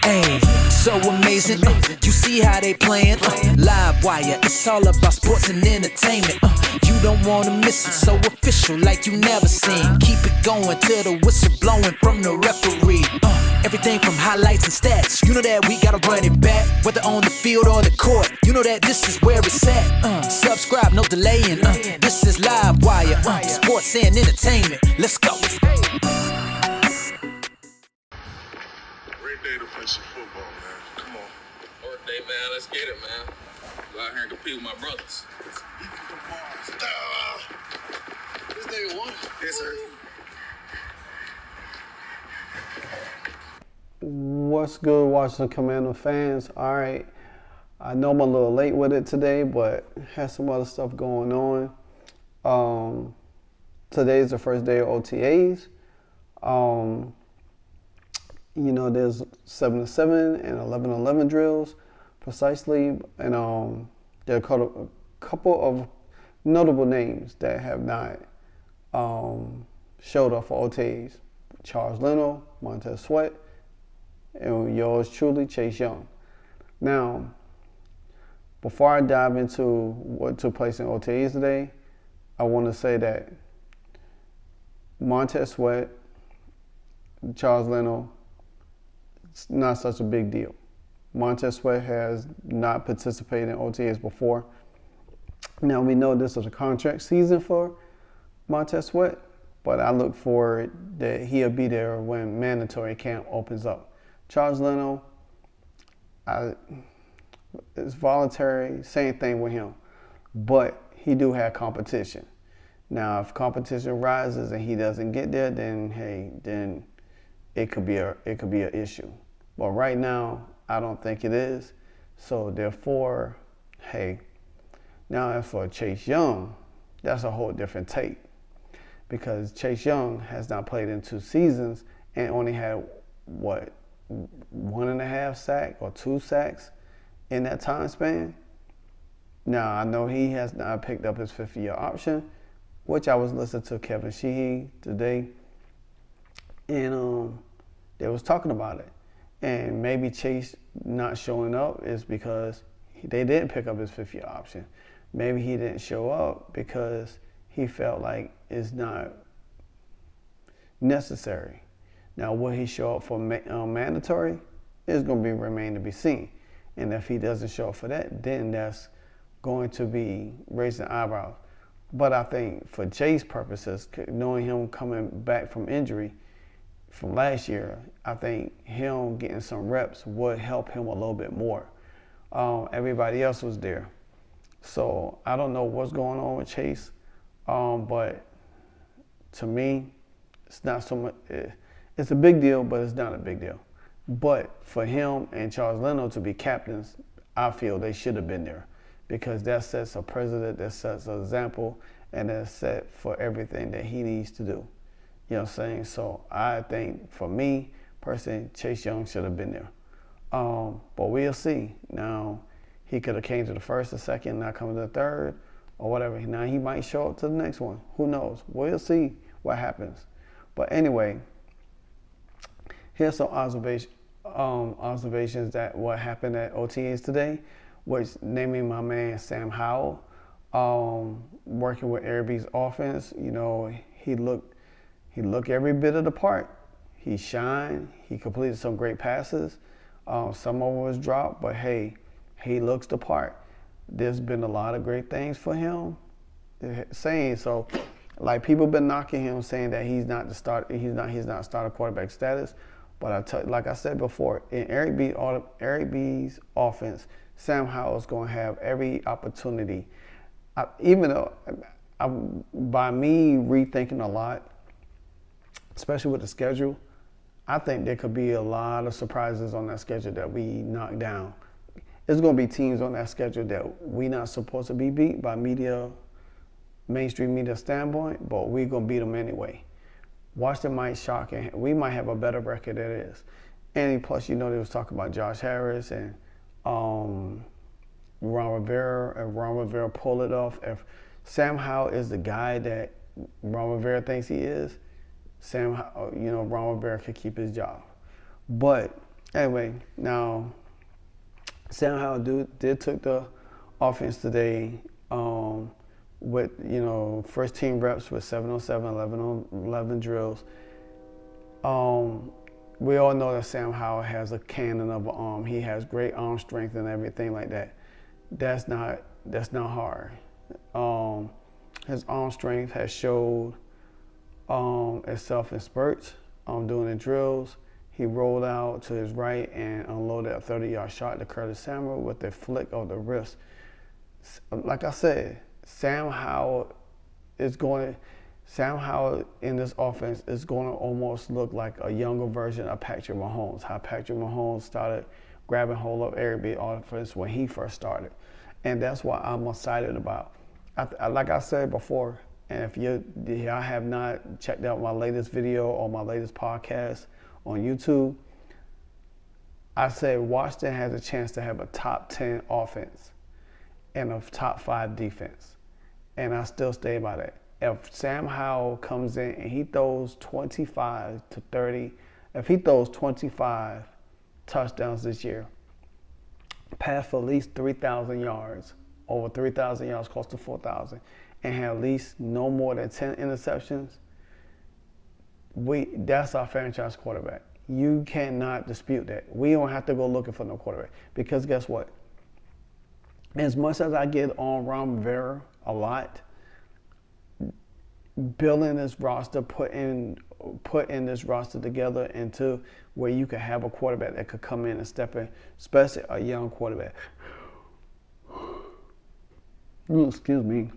Ayy, so amazing. You see how they playing? LiveWire, it's all about sports and entertainment. You don't wanna miss it, so official like you never seen. Keep it going till the whistle blowing from the referee. Everything from highlights and stats, you know that we gotta run it back. Whether on the field or the court, you know that this is where it's at. Subscribe, no delaying. This is LiveWire, sports and entertainment. Let's go. Great day to play some football, man. Come on. Work day, man. Let's get it, man. Go out here and compete with my brothers. This day one. Yes, sir. What's good, Washington Commando fans? All right, I know I'm a little late with it today, but had some other stuff going on. Today's the first day of OTAs. You know, there's 7-7 and 11-11 drills precisely, and there are a couple of notable names that have not showed up for OTAs. Charles Leno, Montez Sweat, and yours truly, Chase Young. Now, before I dive into what took place in OTAs today, I want to say that Montez Sweat, Charles Leno, it's not such a big deal. Montez Sweat has not participated in OTAs before. Now, we know this is a contract season for Montez Sweat, but I look forward that he'll be there when mandatory camp opens up. Charles Leno, it's voluntary, same thing with him, but he do have competition. Now, if competition rises and he doesn't get there, then hey, then it could be an issue. But right now, I don't think it is. So therefore, hey, now as for Chase Young, that's a whole different take, because Chase Young has not played in 2 seasons and only had 1.5 sacks or 2 sacks in that time span. Now, I know he has not picked up his 5th-year option, which I was listening to Kevin Sheehy today, and they was talking about it. And maybe Chase not showing up is because they didn't pick up his 5th-year option. Maybe he didn't show up because he felt like it's not necessary. Now, will he show up for mandatory? It's going to remain to be seen. And if he doesn't show up for that, then that's going to be raising eyebrows. But I think for Chase purposes, knowing him coming back from injury from last year, I think him getting some reps would help him a little bit more. Everybody else was there. So I don't know what's going on with Chase, but to me, it's not so much. It's a big deal, but it's not a big deal. But for him and Charles Leno to be captains, I feel they should have been there, because that sets a precedent, that sets an example, and that's set for everything that he needs to do. You know what I'm saying? So I think, for me, personally, Chase Young should have been there. But we'll see. Now, he could have came to the first or second, not come to the third, or whatever. Now, he might show up to the next one. Who knows? We'll see what happens. But anyway, here's some observations that what happened at OTAs today, which naming my man Sam Howell, working with Airbnb's offense. You know, he looked every bit of the part. He shined. He completed some great passes. Some of them was dropped, but hey, he looks the part. There's been a lot of great things for him. Saying so, like, people been knocking him, saying that he's not starter quarterback status. But like I said before, in Eric B's offense, Sam Howell is going to have every opportunity. Even though, by me rethinking a lot, especially with the schedule, I think there could be a lot of surprises on that schedule that we knock down. There's going to be teams on that schedule that we not supposed to be beat by mainstream media standpoint, but we're going to beat them anyway. Washington might shock, and we might have a better record than it is. And plus, you know, they was talking about Josh Harris and Ron Rivera, and Ron Rivera pull it off. If Sam Howell is the guy that Ron Rivera thinks he is, Ron Rivera could keep his job. But Anyway, now Sam Howell did took the offense today with, first team reps with 7 on 7, 11 on 11 drills. We all know that Sam Howell has a cannon of an arm. He has great arm strength and everything like that. That's not hard. His arm strength has showed itself in spurts doing the drills. He rolled out to his right and unloaded a 30-yard shot to Curtis Samuel with a flick of the wrist. Like I said, Sam Howell in this offense is going to almost look like a younger version of Patrick Mahomes. How Patrick Mahomes started grabbing hold of every offense when he first started. And that's what I'm excited about. Like I said before, and if y'all have not checked out my latest video or my latest podcast on YouTube, I said Washington has a chance to have a top 10 offense and a top 5 defense. And I still stay by that. If Sam Howell comes in and he throws 25 to 30, if he throws 25 touchdowns this year, pass for at least 3,000 yards, over 3,000 yards, close to 4,000, and have at least no more than 10 interceptions, that's our franchise quarterback. You cannot dispute that. We don't have to go looking for no quarterback, because guess what? As much as I get on Ron Rivera a lot, building this roster, putting this roster together into where you could have a quarterback that could come in and step in, especially a young quarterback. Excuse me.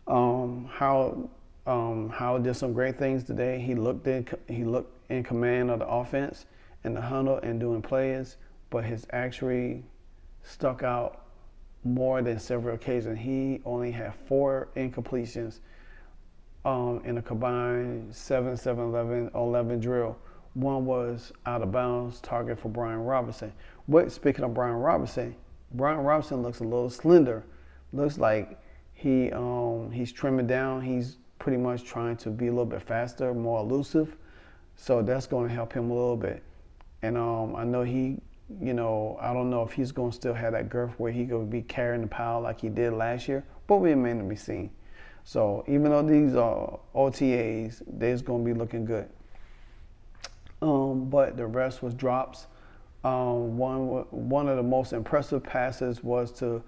Howell did some great things today. He looked in command of the offense and the huddle and doing plays, but his actually stuck out more than several occasions. He only had 4 incompletions in a combined 7-11 drill. One was out of bounds, target for Brian Robinson. But speaking of Brian Robinson looks a little slender. Looks like he's trimming down. He's pretty much trying to be a little bit faster, more elusive. So that's going to help him a little bit. And I know I don't know if he's going to still have that girth where he could be carrying the power like he did last year, but we remain to be seen. So even though these are OTAs, they're going to be looking good. But the rest was drops. One of the most impressive passes was to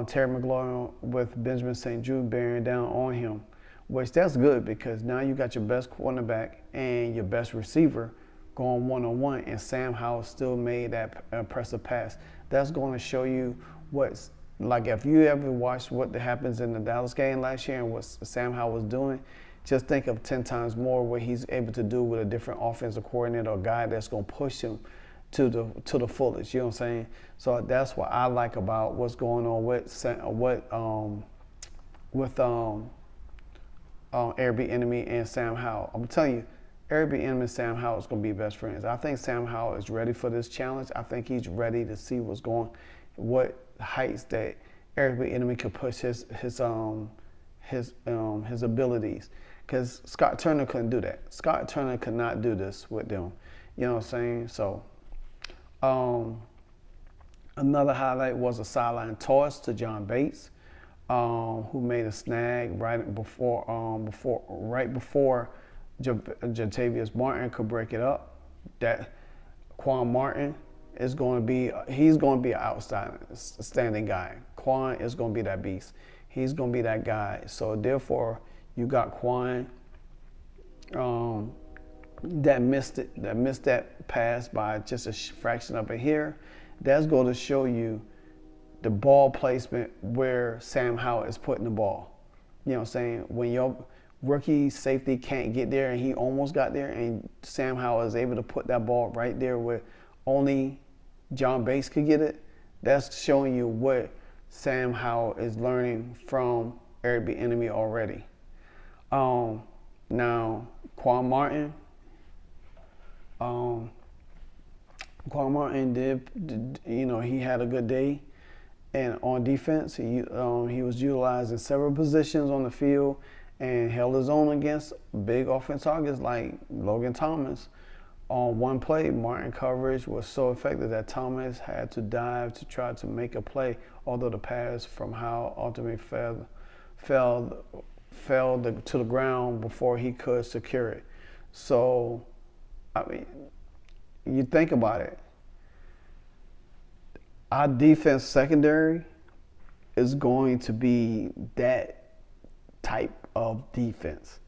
Terry McLaurin with Benjamin St. Jude bearing down on him, which that's good because now you got your best cornerback and your best receiver going one-on-one, and Sam Howell still made that impressive pass. That's going to show you what's like. If you ever watched what happens in the Dallas game last year and what Sam Howell was doing, just think of 10 times more what he's able to do with a different offensive coordinator or guy that's going to push him to the fullest. You know what I'm saying? So that's what I like about what's going on with Eric Bieniemy and Sam Howell. I'm telling you, Eric Bieniemy and Sam Howell is going to be best friends. I think Sam Howell is ready for this challenge. I think he's ready to see what heights that Eric Bieniemy could push his abilities. Because Scott Turner couldn't do that. Scott Turner could not do this with them. You know what I'm saying? So, another highlight was a sideline toss to John Bates, who made a snag right before Jatavius Martin could break it up. That Quan Martin is going to be an outstanding guy. Quan is going to be that beast. He's going to be that guy. So therefore, you got Quan that missed that pass by just a fraction of a hair. That's going to show you the ball placement where Sam Howell is putting the ball. You know what I'm saying? When your rookie safety can't get there and he almost got there, and Sam Howell is able to put that ball right there where only John Bates could get it, that's showing you what Sam Howell is learning from Eric Bieniemy already. Now, Quan Martin did he had a good day, and on defense, he was utilized in several positions on the field and held his own against big offense targets like Logan Thomas, On one play, Martin coverage was so effective that Thomas had to dive to try to make a play, although the pass from Howell ultimately fell to the ground before he could secure it. So, I mean, you think about it. Our defense secondary is going to be that type of defense.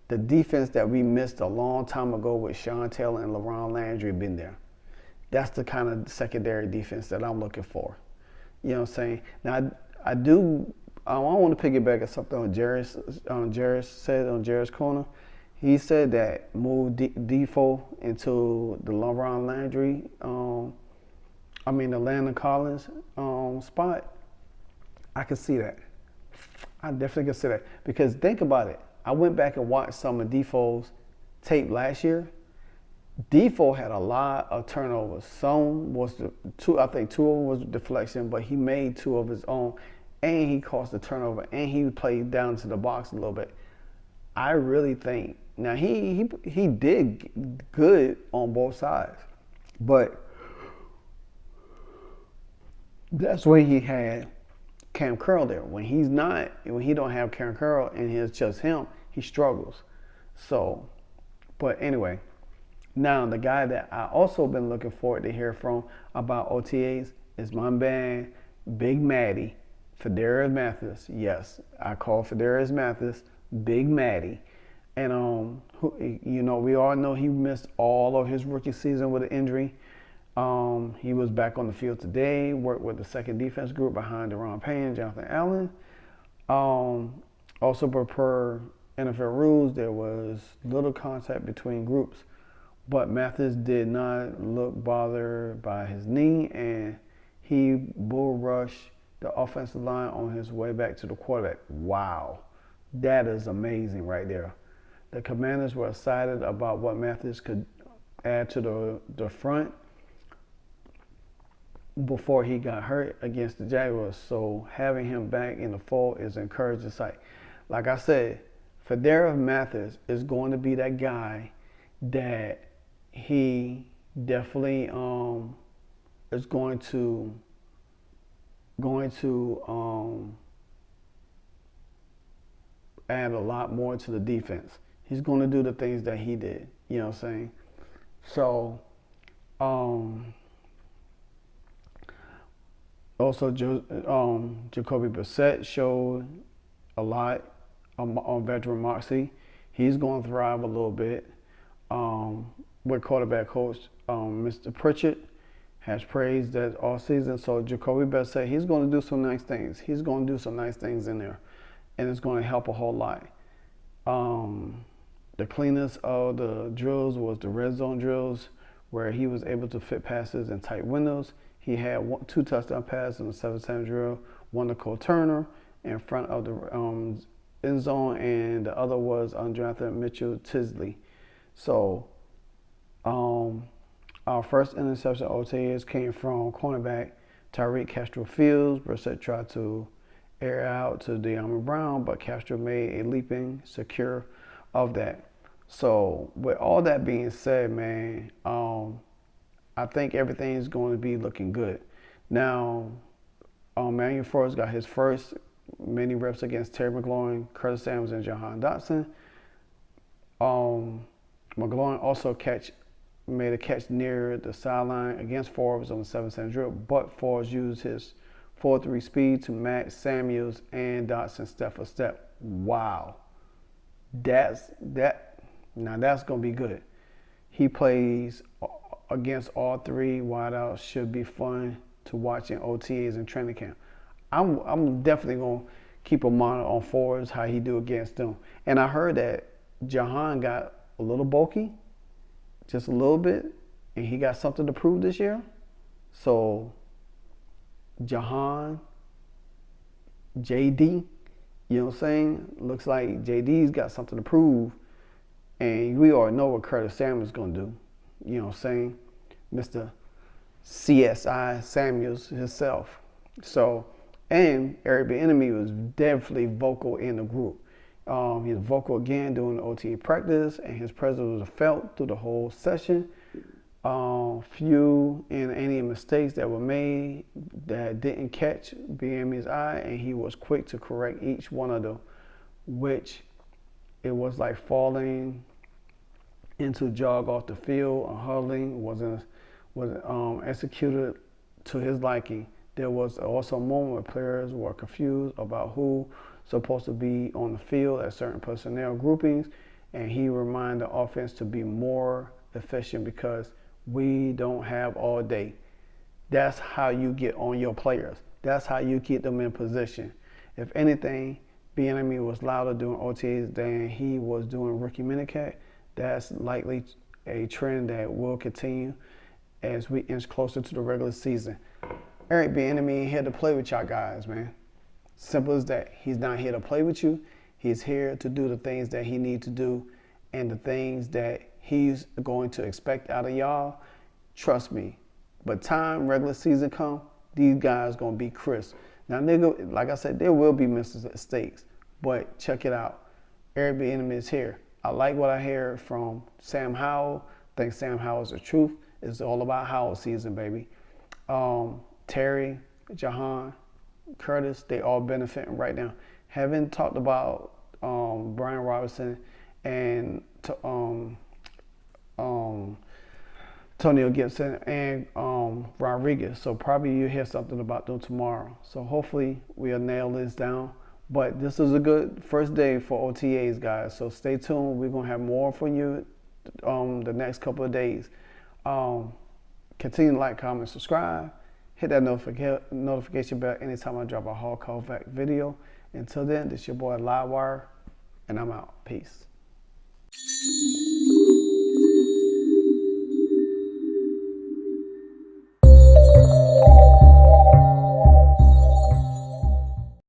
The defense that we missed a long time ago with Sean Taylor and LaRon Landry been there. That's the kind of secondary defense that I'm looking for. You know what I'm saying? Now, I want to piggyback at something on Jairus said on Jairus' corner. He said that move Defoe into the LaRon Landry, the Landon Collins spot. I can see that. I definitely can see that. Because think about it. I went back and watched some of Defoe's tape last year. Defoe had a lot of turnovers. Some was two of them was deflection, but he made two of his own, and he caused the turnover, and he played down to the box a little bit. I really think now he did good on both sides, but that's when he had Cam Curl there. When he don't have Cam Curl and it's just him, he struggles. So, but anyway, now the guy that I also been looking forward to hear from about OTAs is my man, Big Matty, Fedarius Mathis. Yes, I call Fedarius Mathis Big Matty. And we all know he missed all of his rookie season with an injury. He was back on the field today, worked with the second defense group behind Deron Payne and Jonathan Allen. Also, per NFL rules, there was little contact between groups, but Mathis did not look bothered by his knee, and he bull rushed the offensive line on his way back to the quarterback. Wow, that is amazing right there. The Commanders were excited about what Mathis could add to the front before he got hurt against the Jaguars. So having him back in the fold is an encouraging sight. Like I said, Fedarius Mathis is going to be that guy that he definitely is going to add a lot more to the defense. He's going to do the things that he did. You know what I'm saying? So, also, Jacoby Brissett showed a lot on veteran moxie. He's going to thrive a little bit. With quarterback coach Mr. Pritchett has praised that all season. So Jacoby Brissett, he's going to do some nice things. He's going to do some nice things in there, and it's going to help a whole lot. The cleanest of the drills was the red zone drills, where he was able to fit passes in tight windows. He had 2 touchdown passes in the 7-7 drill, one to Cole Turner in front of the end zone, and the other was undrafted Mitchell Tisley. So our first interception OTAs came from cornerback Tyreek Castro-Fields. Brissett tried to air out to De'Armond Brown, but Castro made a leaping secure of that. So with all that being said, man, I think everything's going to be looking good. Now, Emmanuel Forbes got his first many reps against Terry McLaurin, Curtis Samuels, and Jahan Dotson. McLaurin also made a catch near the sideline against Forbes on the 7-7 drill, but Forbes used his 4.3 speed to match Samuels and Dotson step for step. Wow. Now that's going to be good. He plays against all 3 wideouts. Should be fun to watch in OTAs and training camp. I'm definitely going to keep a monitor on Forbes, how he do against them. And I heard that Jahan got a little bulky, just a little bit, and he got something to prove this year. So Jahan, JD, you know what I'm saying? Looks like JD's got something to prove. And we already know what Curtis Samuels is going to do. You know what I'm saying? Mr. CSI Samuels himself. So, and Eric Bieniemy was definitely vocal in the group. He was vocal again during the OTA practice, and his presence was felt through the whole session. few and any mistakes that were made that didn't catch Bieniemy's eye, and he was quick to correct each one of them, which it was like falling into jog off the field or huddling was executed to his liking. There was also a moment where players were confused about who supposed to be on the field at certain personnel groupings, and he reminded the offense to be more efficient because we don't have all day. That's how you get on your players. That's how you keep them in position. If anything, Bieniemy was louder during OTAs than he was doing rookie minicamp. That's likely a trend that will continue as we inch closer to the regular season. Eric Bieniemy ain't here to play with y'all guys, man. Simple as that. He's not here to play with you. He's here to do the things that he needs to do, and the things that he's going to expect out of y'all. Trust me. But time regular season come, these guys gonna be crisp. Now, nigga, like I said, there will be mistakes, but check it out. Eric Bieniemy is here. I like what I hear from Sam Howell. I think Sam Howell's the truth. It's all about Howell season, baby. Terry, Jahan, Curtis, they all benefiting right now. Haven't talked about Brian Robinson and Antonio Gibson and Rodriguez. So probably you'll hear something about them tomorrow. So hopefully we'll nail this down. But this is a good first day for OTAs, guys. So stay tuned. We're going to have more for you the next couple of days. Continue to like, comment, subscribe. Hit that notification bell anytime I drop a Hall Callback video. Until then, this is your boy LiveWire, and I'm out. Peace.